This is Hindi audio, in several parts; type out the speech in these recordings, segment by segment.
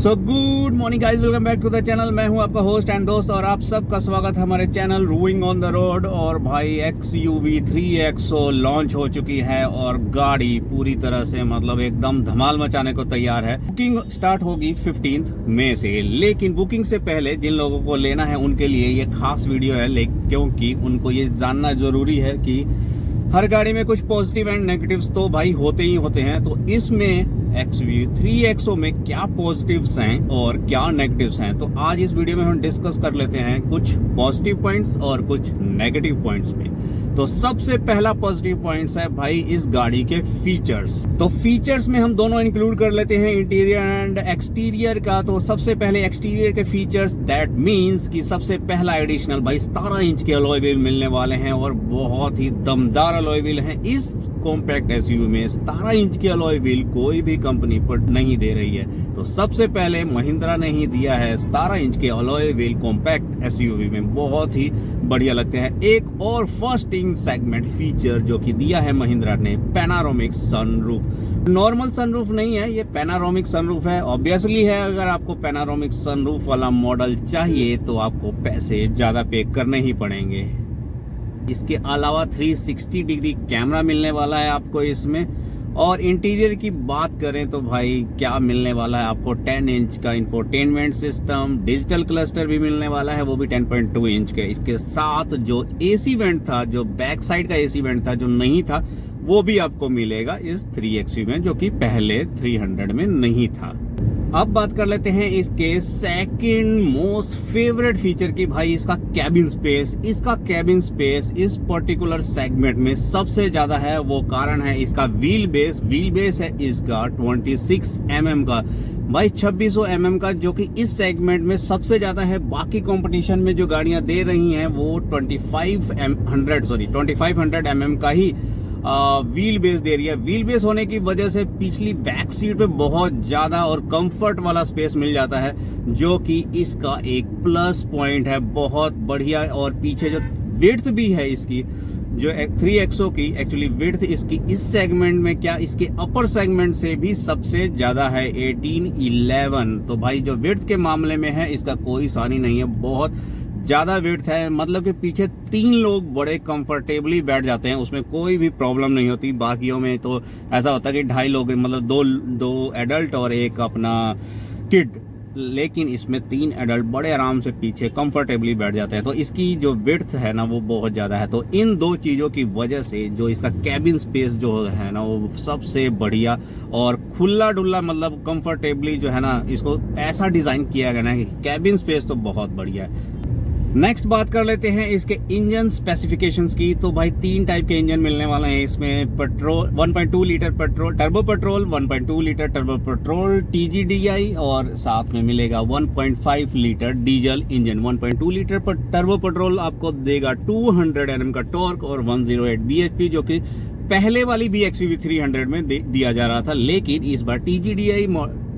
So good morning guys, welcome back to the channel. मैं हूं आपका होस्ट एंड दोस्त और आप सबका स्वागत है हमारे चैनल रूइंग ऑन द रोड। और भाई XUV 3XO लॉन्च हो चुकी है और गाड़ी पूरी तरह से मतलब एकदम धमाल मचाने को तैयार है। बुकिंग स्टार्ट होगी 15 मई से, लेकिन बुकिंग से पहले जिन लोगों को लेना है उनके लिए ये खास वीडियो है, क्योंकि उनको ये जानना जरूरी है कि हर गाड़ी में कुछ पॉजिटिव एंड नेगेटिव्स तो भाई होते ही होते हैं। तो इसमें XUV 3XO में क्या पॉजिटिव्स हैं और क्या नेगेटिव्स हैं, तो आज इस वीडियो में हम डिस्कस कर लेते हैं कुछ पॉजिटिव पॉइंट्स और कुछ नेगेटिव पॉइंट्स पे। तो सबसे पहला पॉजिटिव पॉइंट्स है भाई इस गाड़ी के फीचर्स। तो फीचर्स में हम दोनों इंक्लूड कर लेते हैं, इंटीरियर एंड एक्सटीरियर का। तो सबसे पहले एक्सटीरियर के फीचर्स, दैट मींस कि सबसे पहला एडिशनल भाई 17 इंच के अलॉय व्हील मिलने वाले हैं और बहुत ही दमदार अलॉय व्हील हैं। इस कॉम्पैक्ट SUV में 17 इंच की अलॉय व्हील कोई भी कंपनी पर नहीं दे रही है। तो सबसे पहले महिंद्रा ने ही दिया है 17 इंच के अलॉय व्हील कॉम्पैक्ट SUV में, बहुत ही बढ़िया लगते हैं। एक और फर्स्ट इन सेगमेंट फीचर जो कि दिया है महिंद्रा ने, पैनारोमिक सनरूफ। नॉर्मल सनरूफ नहीं है, ये पैनारोमिक सनरूफ है। ऑब्वियसली है, अगर आपको पैनारोमिक सनरूफ वाला मॉडल चाहिए तो आपको पैसे ज्यादा पे करने ही पड़ेंगे। इसके अलावा 360 डिग्री कैमरा मिलने वाला है आपको इसमें। और इंटीरियर की बात करें तो भाई क्या मिलने वाला है आपको, 10 इंच का इंफोटेनमेंट सिस्टम, डिजिटल क्लस्टर भी मिलने वाला है, वो भी 10.2 इंच के। इसके साथ जो AC वेंट था, जो बैक साइड का AC वेंट था जो नहीं था, वो भी आपको मिलेगा इस 3XO में, जो कि पहले 300 में नहीं था। अब बात कर लेते हैं इसके सेकंड मोस्ट फेवरेट फीचर की, भाई इसका कैबिन स्पेस। इसका कैबिन स्पेस इस पर्टिकुलर सेगमेंट में सबसे ज्यादा है, वो कारण है इसका व्हील बेस। व्हील बेस है इसका 26 mm का, भाई 2600 mm का, जो कि इस सेगमेंट में सबसे ज्यादा है। बाकी कंपटीशन में जो गाड़ियां दे रही हैं वो 2500 mm का ही व्हील बेस दे रही है। व्हील बेस होने की वजह से पिछली बैक सीट पे बहुत ज्यादा और कंफर्ट वाला स्पेस मिल जाता है, जो कि इसका एक प्लस पॉइंट है, बहुत बढ़िया। और पीछे जो विड्थ भी है इसकी, जो 3XO की एक्चुअली विड्थ इसकी इस सेगमेंट में क्या, इसके अपर सेगमेंट से भी सबसे ज्यादा है, 1811। तो भाई जो विड्थ के मामले में है इसका कोई सानी नहीं है, बहुत ज्यादा विड्थ है। मतलब कि पीछे 3 लोग बड़े कंफर्टेबली बैठ जाते हैं, उसमें कोई भी प्रॉब्लम नहीं होती। बाकियों में तो ऐसा होता है कि 2.5 लोग, मतलब दो एडल्ट और एक अपना किड, लेकिन इसमें 3 एडल्ट बड़े आराम से पीछे कंफर्टेबली बैठ जाते हैं। तो इसकी जो विड्थ है ना वो बहुत ज्यादा है। तो इन दो चीजों की वजह से जो इसका कैबिन स्पेस जो है ना वो सबसे बढ़िया और खुला डुल्ला, मतलब कंफर्टेबली जो है ना, इसको ऐसा डिजाइन किया गया ना कि कैबिन स्पेस तो बहुत बढ़िया है। नेक्स्ट बात कर लेते हैं इसके इंजन स्पेसिफिकेशंस की। तो भाई 3 टाइप के इंजन मिलने वाले हैं इसमें। Petrol 1.2 litre petrol, turbo petrol 1.2 litre turbo petrol TGDI, और साथ में मिलेगा 1.5 लीटर डीजल इंजन। 1.2 लीटर पर टर्बो पेट्रोल आपको देगा 200 Nm का टॉर्क और 108 bhp, जो कि पहले वाली भी XUV 300 में दिया जा रहा था, लेकिन इस बार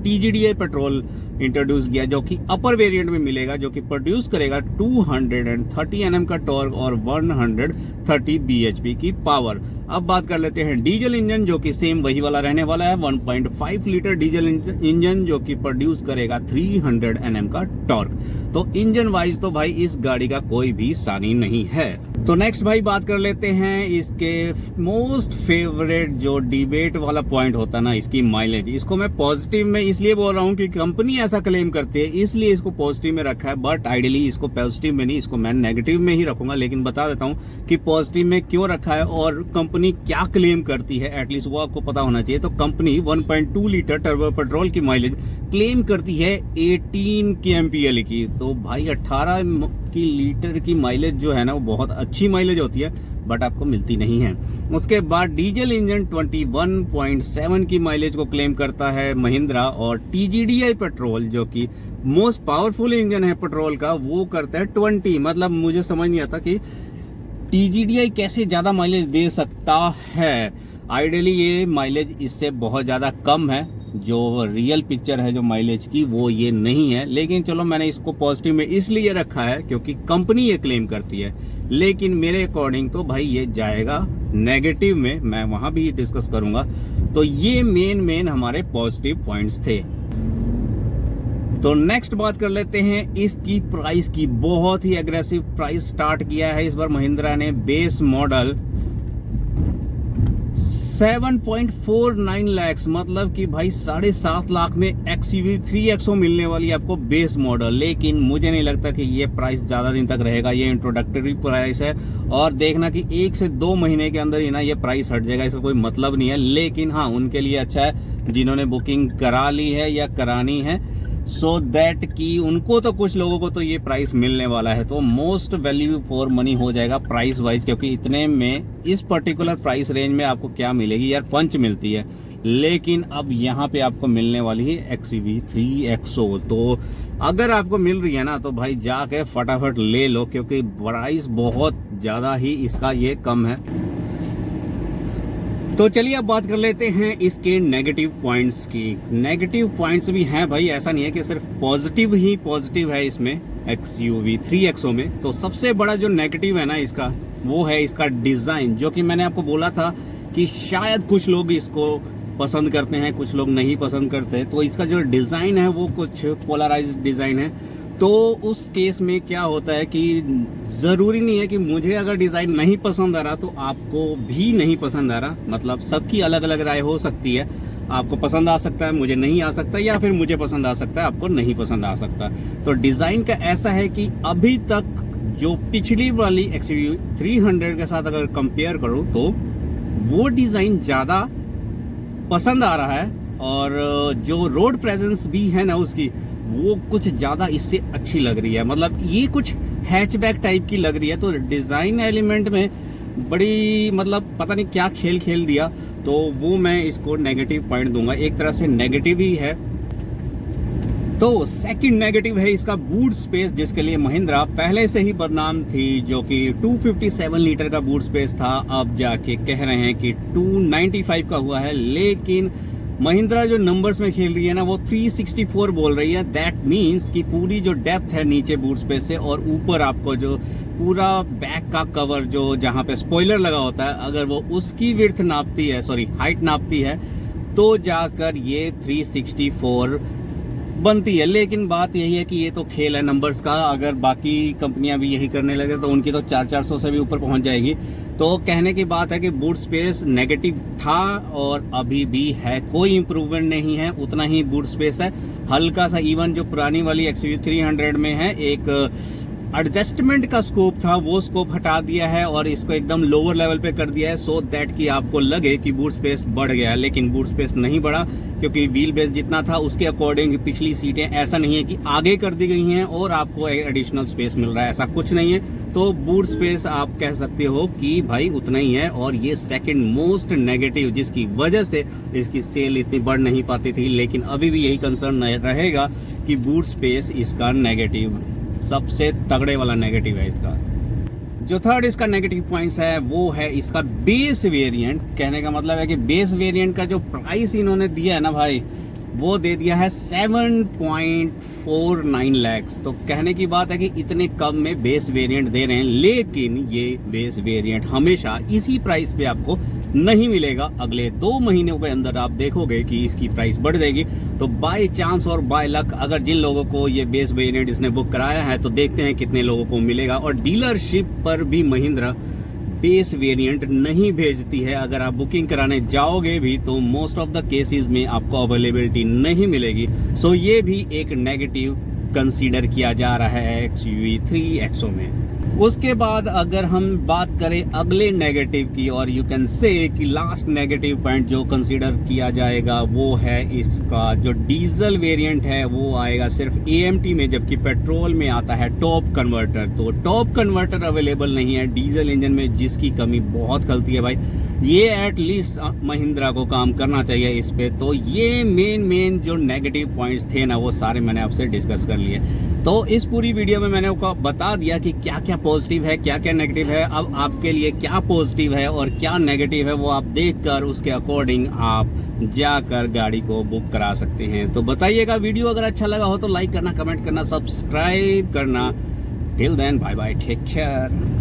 TGDI पेट्रोल इंट्रोड्यूस किया, जो कि अपर वेरिएंट में मिलेगा, जो कि प्रोड्यूस करेगा 230 Nm का टॉर्क और 130 bhp की पावर। अब बात कर लेते हैं डीजल इंजन, जो कि सेम वही वाला रहने वाला है, 1.5 लीटर डीजल इंजन, जो कि प्रोड्यूस करेगा 300 Nm का टॉर्क। तो इंजन वाइज तो भाई इस गाड़ी का कोई भी सानी नहीं है। तो नेक्स्ट भाई बात कर लेते हैं इसके मोस्ट फेवरेट जो डिबेट वाला पॉइंट होता है ना, इसकी माइलेज। इसको मैं पॉजिटिव में इसलिए बोल रहा हूँ कि कंपनी ऐसा क्लेम करती है, इसलिए इसको पॉजिटिव में रखा है, बट आइडियली इसको पॉजिटिव में नहीं, इसको मैं नेगेटिव में ही रखूंगा। लेकिन बता देता हूँ कि पॉजिटिव में क्यों रखा है और कंपनी क्या क्लेम करती है, एटलीस्ट वो आपको पता होना चाहिए। तो कंपनी 1.2 लीटर टर्बो पेट्रोल की माइलेज क्लेम करती है 18 kmpl की। तो भाई 18 लीटर की माइलेज जो है ना वो बहुत अच्छी माइलेज होती है, बट आपको मिलती नहीं है। उसके बाद डीजल इंजन 21.7 की माइलेज को क्लेम करता है महिंद्रा, और TGDI पेट्रोल जो कि मोस्ट पावरफुल इंजन है पेट्रोल का, वो करता है 20। मतलब मुझे समझ नहीं आता कि TGDI कैसे ज्यादा माइलेज दे सकता है। आइडियली ये माइलेज इससे बहुत ज्यादा कम है, जो रियल पिक्चर है जो माइलेज की वो ये नहीं है। लेकिन चलो मैंने इसको पॉजिटिव में इसलिए रखा है क्योंकि कंपनी ये क्लेम करती है, लेकिन मेरे अकॉर्डिंग तो भाई ये जाएगा नेगेटिव में, मैं वहां भी डिस्कस करूंगा। तो ये मेन हमारे पॉजिटिव पॉइंट्स थे। तो नेक्स्ट बात कर लेते हैं इसकी प्राइस की। बहुत ही एग्रेसिव प्राइस स्टार्ट किया है इस बार महिंद्रा ने। बेस मॉडल 7.49 लाख, मतलब कि भाई 7.5 लाख में XUV 3XO मिलने वाली है आपको बेस मॉडल। लेकिन मुझे नहीं लगता कि ये प्राइस ज्यादा दिन तक रहेगा, ये इंट्रोडक्टरी प्राइस है और देखना कि 1 से 2 महीने के अंदर ही ना ये प्राइस हट जाएगा, इसका कोई मतलब नहीं है। लेकिन हाँ, उनके लिए अच्छा है जिन्होंने बुकिंग करा ली है या करानी है, सो दैट कि उनको तो कुछ लोगों को तो ये प्राइस मिलने वाला है, तो मोस्ट वैल्यू फॉर मनी हो जाएगा प्राइस वाइज। क्योंकि इतने में इस पर्टिकुलर प्राइस रेंज में आपको क्या मिलेगी यार, पंच मिलती है, लेकिन अब यहाँ पे आपको मिलने वाली है XUV 3XO। तो अगर आपको मिल रही है ना तो भाई जाके फटाफट ले लो, क्योंकि प्राइस बहुत ज्यादा ही इसका ये कम है। तो चलिए अब बात कर लेते हैं इसके नेगेटिव पॉइंट्स की। नेगेटिव पॉइंट्स भी हैं भाई, ऐसा नहीं है कि सिर्फ पॉजिटिव ही पॉजिटिव है इसमें XUV 3XO में। तो सबसे बड़ा जो नेगेटिव है ना इसका, वो है इसका डिजाइन, जो कि मैंने आपको बोला था कि शायद कुछ लोग इसको पसंद करते हैं, कुछ लोग नहीं पसंद करते। तो इसका जो डिजाइन है वो कुछ पोलराइज्ड डिजाइन है। तो उस केस में क्या होता है कि जरूरी नहीं है कि मुझे अगर डिजाइन नहीं पसंद आ रहा तो आपको भी नहीं पसंद आ रहा, मतलब सबकी अलग अलग राय हो सकती है। आपको पसंद आ सकता है, मुझे नहीं आ सकता, या फिर मुझे पसंद आ सकता है, आपको नहीं पसंद आ सकता। तो डिजाइन का ऐसा है कि अभी तक जो पिछली वाली XUV 300 के साथ अगर कंपेयर करूं तो वो डिजाइन ज्यादा पसंद आ रहा है, और जो रोड प्रेजेंस भी है ना उसकी, वो कुछ ज्यादा इससे अच्छी लग रही है। मतलब ये कुछ हैचबैक टाइप की लग रही है। तो डिजाइन एलिमेंट में बड़ी, मतलब पता नहीं क्या खेल खेल दिया, तो वो मैं इसको नेगेटिव पॉइंट दूंगा। एक तरह से नेगेटिव ही है। तो सेकंड नेगेटिव है इसका बूट स्पेस, जिसके लिए महिंद्रा पहले से ही बदनाम थी, जो कि 257 लीटर का बूट स्पेस था। अब जाके कह रहे हैं कि 295 का हुआ है, लेकिन महिंद्रा जो नंबर्स में खेल रही है ना वो 364 बोल रही है। दैट मीन्स कि पूरी जो डेप्थ है नीचे बूट स्पेस से, और ऊपर आपको जो पूरा बैक का कवर जो जहां पे स्पॉइलर लगा होता है, अगर वो उसकी विड्थ नापती है, सॉरी हाइट नापती है, तो जाकर ये 364 बनती है। लेकिन बात यही है कि ये तो खेल है नंबर्स का। अगर बाकी कंपनियां भी यही करने लगे तो उनकी तो 400 से भी ऊपर पहुंच जाएगी। तो कहने की बात है कि बूट स्पेस नेगेटिव था और अभी भी है, कोई इंप्रूवमेंट नहीं है, उतना ही बूट स्पेस है। हल्का सा इवन जो पुरानी वाली XUV 300 में है, एक एडजस्टमेंट का स्कोप था, वो स्कोप हटा दिया है और इसको एकदम लोअर लेवल पे कर दिया है, सो दैट कि आपको लगे कि बूट स्पेस बढ़ गया है। लेकिन बूट स्पेस नहीं बढ़ा, क्योंकि व्हील बेस जितना था उसके अकॉर्डिंग पिछली सीटें ऐसा नहीं है कि आगे कर दी गई हैं और आपको एडिशनल स्पेस मिल रहा है, ऐसा कुछ नहीं है। तो बूट स्पेस आप कह सकते हो कि भाई उतना ही है। और ये सेकंड मोस्ट नेगेटिव, जिसकी वजह से इसकी सेल इतनी बढ़ नहीं पाती थी। लेकिन अभी भी यही कंसर्न रहेगा कि बूट स्पेस इसका नेगेटिव, सबसे तगड़े वाला नेगेटिव है इसका। जो थर्ड इसका नेगेटिव पॉइंट्स है वो है इसका बेस वेरिएंट। कहने का मतलब है कि बेस वेरिएंट का जो प्राइस इन्होंने दिया है ना भाई, वो दे दिया है 7.49 लाख। तो कहने की बात है कि इतने कम में बेस वेरिएंट दे रहे हैं, लेकिन ये बेस वेरिएंट हमेशा इसी प्राइस पे आपको नहीं मिलेगा। अगले 2 महीनों के अंदर आप देखोगे कि इसकी प्राइस बढ़ जाएगी। तो बाय चांस और बाय लक, अगर जिन लोगों को ये बेस वेरिएंट इसने बुक कराया है, तो देखते हैं कितने लोगों को मिलेगा। और डीलरशिप पर भी महिंद्रा बेस वेरिएंट नहीं भेजती है। अगर आप बुकिंग कराने जाओगे भी तो मोस्ट ऑफ द केसेस में आपको अवेलेबिलिटी नहीं मिलेगी। सो ये भी एक नेगेटिव कंसीडर किया जा रहा है XUV 3XO में। उसके बाद अगर हम बात करें अगले नेगेटिव की, और यू कैन से कि लास्ट नेगेटिव पॉइंट जो कंसीडर किया जाएगा, वो है इसका जो डीजल वेरिएंट है वो आएगा सिर्फ AMT में, जबकि पेट्रोल में आता है टॉप कन्वर्टर। तो टॉप कन्वर्टर अवेलेबल नहीं है डीजल इंजन में, जिसकी कमी बहुत खलती है भाई। ये एटलीस्ट महिंद्रा को काम करना चाहिए इस पे। तो ये मेन जो नेगेटिव पॉइंट्स थे ना, वो सारे मैंने आपसे डिस्कस कर लिए। तो इस पूरी वीडियो में मैंने आपको बता दिया कि क्या क्या पॉजिटिव है, क्या क्या नेगेटिव है। अब आपके लिए क्या पॉजिटिव है और क्या नेगेटिव है वो आप देखकर उसके अकॉर्डिंग आप जाकर गाड़ी को बुक करा सकते हैं। तो बताइएगा, वीडियो अगर अच्छा लगा हो तो लाइक करना, कमेंट करना, सब्सक्राइब करना। Till then bye bye, take care.